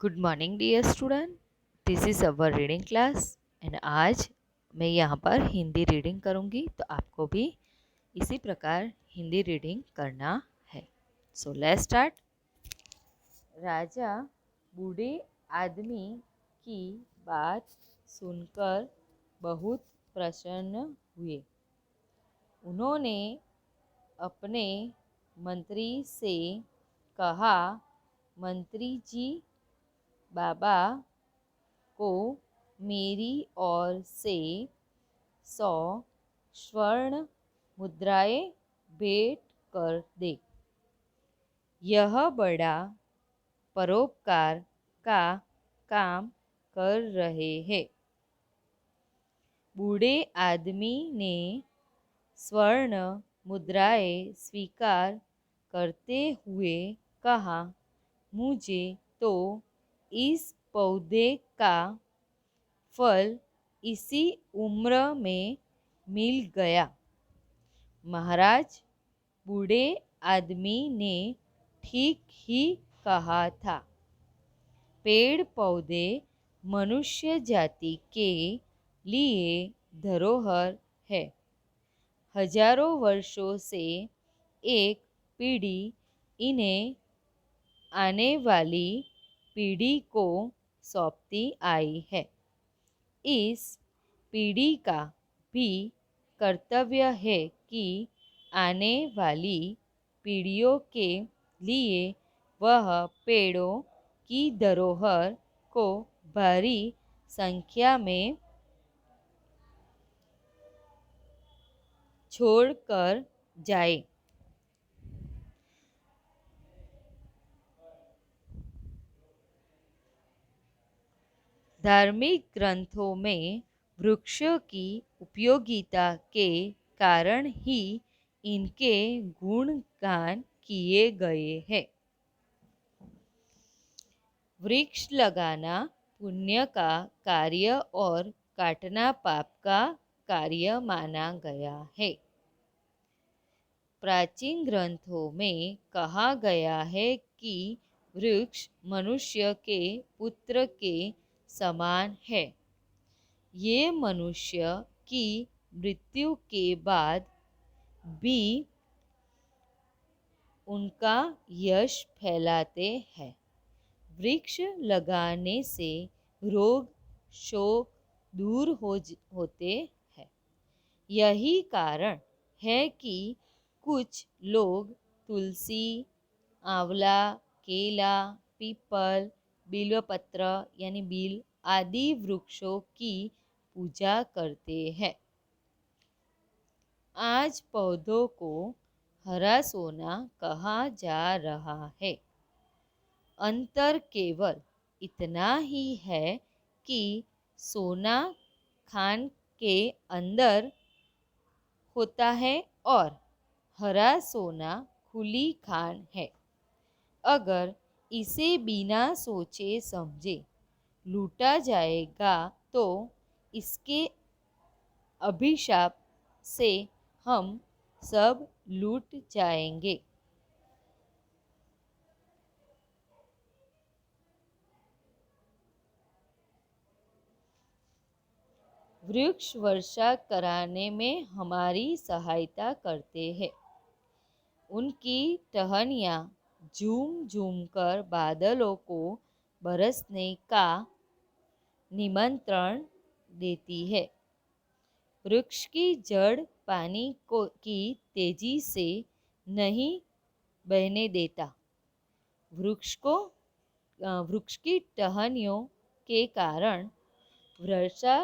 Good morning dear student. This is our reading class and आज मैं यहाँ पर हिंदी रीडिंग करूँगी, तो आपको भी इसी प्रकार हिंदी रीडिंग करना है। So let's start. राजा बूढ़े आदमी की बात सुनकर बहुत प्रसन्न हुए। उन्होंने अपने मंत्री से कहा, मंत्री जी, बाबा को मेरी ओर से 100 स्वर्ण मुद्राएं भेंट कर दे। यह बड़ा परोपकार का काम कर रहे हैं। बूढ़े आदमी ने स्वर्ण मुद्राएं स्वीकार करते हुए कहा, मुझे तो इस पौधे का फल इसी उम्र में मिल गया। महाराज, बूढ़े आदमी ने ठीक ही कहा था। पेड़ पौधे मनुष्य जाति के लिए धरोहर है। हजारों वर्षों से एक पीढ़ी इन्हें आने वाली पीढ़ी को सौंपती आई है। इस पीढ़ी का भी कर्तव्य है कि आने वाली पीढ़ियों के लिए वह पेड़ों की धरोहर को भारी संख्या में छोड़कर जाए। धार्मिक ग्रंथों में वृक्षों की उपयोगिता के कारण ही इनके गुणगान किए गए हैं। वृक्ष लगाना पुण्य का कार्य और काटना पाप का कार्य माना गया है। प्राचीन ग्रंथों में कहा गया है कि वृक्ष मनुष्य के पुत्र के समान है। ये मनुष्य की मृत्यु के बाद भी उनका यश फैलाते हैं। वृक्ष लगाने से रोग शोक दूर होते हैं। यही कारण है कि कुछ लोग तुलसी, आंवला, केला, पीपल, बिल्वपत्र यानी बिल आदि वृक्षों की पूजा करते हैं। आज पौधों को हरा सोना कहा जा रहा है। अंतर केवल इतना ही है कि सोना खान के अंदर होता है और हरा सोना खुली खान है। अगर इसे बिना सोचे समझे लूटा जाएगा तो इसके अभिशाप से हम सब लूट जाएंगे। वृक्ष वर्षा कराने में हमारी सहायता करते हैं। उनकी टहनियाँ झूम झूम कर बादलों को बरसने का निमंत्रण देती है। वृक्ष की जड़ पानी को की तेजी से नहीं बहने देता। वृक्ष की टहनियों के कारण वर्षा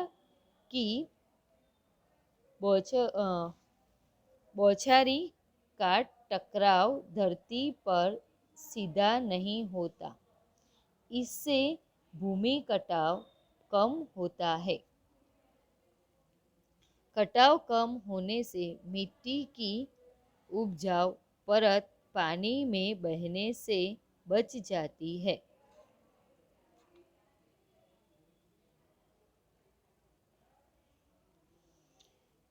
की बौछारी का टकराव धरती पर सीधा नहीं होता। इससे भूमि कटाव कम होता है। कटाव कम होने से मिट्टी की उपजाऊ परत पानी में बहने से बच जाती है।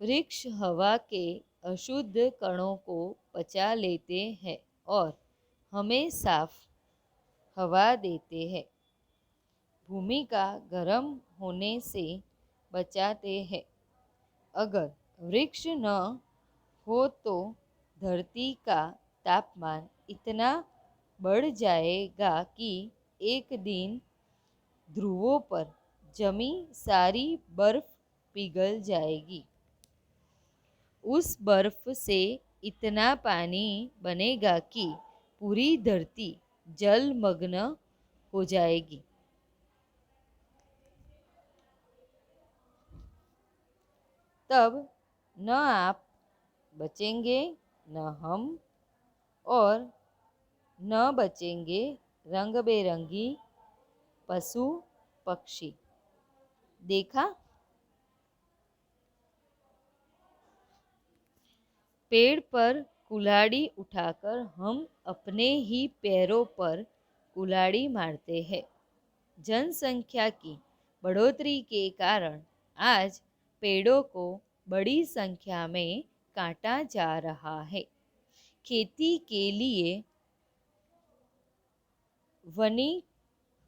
वृक्ष हवा के अशुद्ध कणों को पचा लेते हैं और हमें साफ हवा देते हैं। भूमि का गर्म होने से बचाते हैं। अगर वृक्ष न हो तो धरती का तापमान इतना बढ़ जाएगा कि एक दिन ध्रुवों पर जमी सारी बर्फ पिघल जाएगी। उस बर्फ से इतना पानी बनेगा कि पूरी धरती जलमग्न हो जाएगी। तब न आप बचेंगे, न हम, और न बचेंगे रंग बेरंगी पशु पक्षी। देखा, पेड़ पर कुल्हाड़ी उठाकर हम अपने ही पैरों पर कुल्हाड़ी मारते हैं। जनसंख्या की बढ़ोतरी के कारण आज पेड़ों को बड़ी संख्या में काटा जा रहा है। खेती के लिए वनी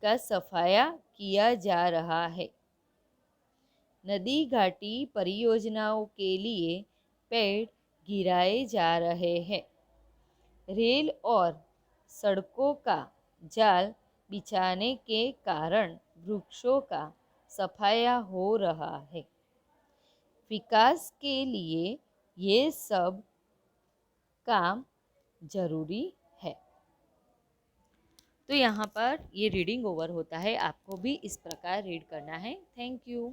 का सफाया किया जा रहा है। नदी घाटी परियोजनाओं के लिए पेड़ गिराए जा रहे हैं। रेल और सड़कों का जाल बिछाने के कारण वृक्षों का सफाया हो रहा है। विकास के लिए ये सब काम जरूरी है। तो यहाँ पर ये रीडिंग ओवर होता है। आपको भी इस प्रकार रीड करना है। Thank you.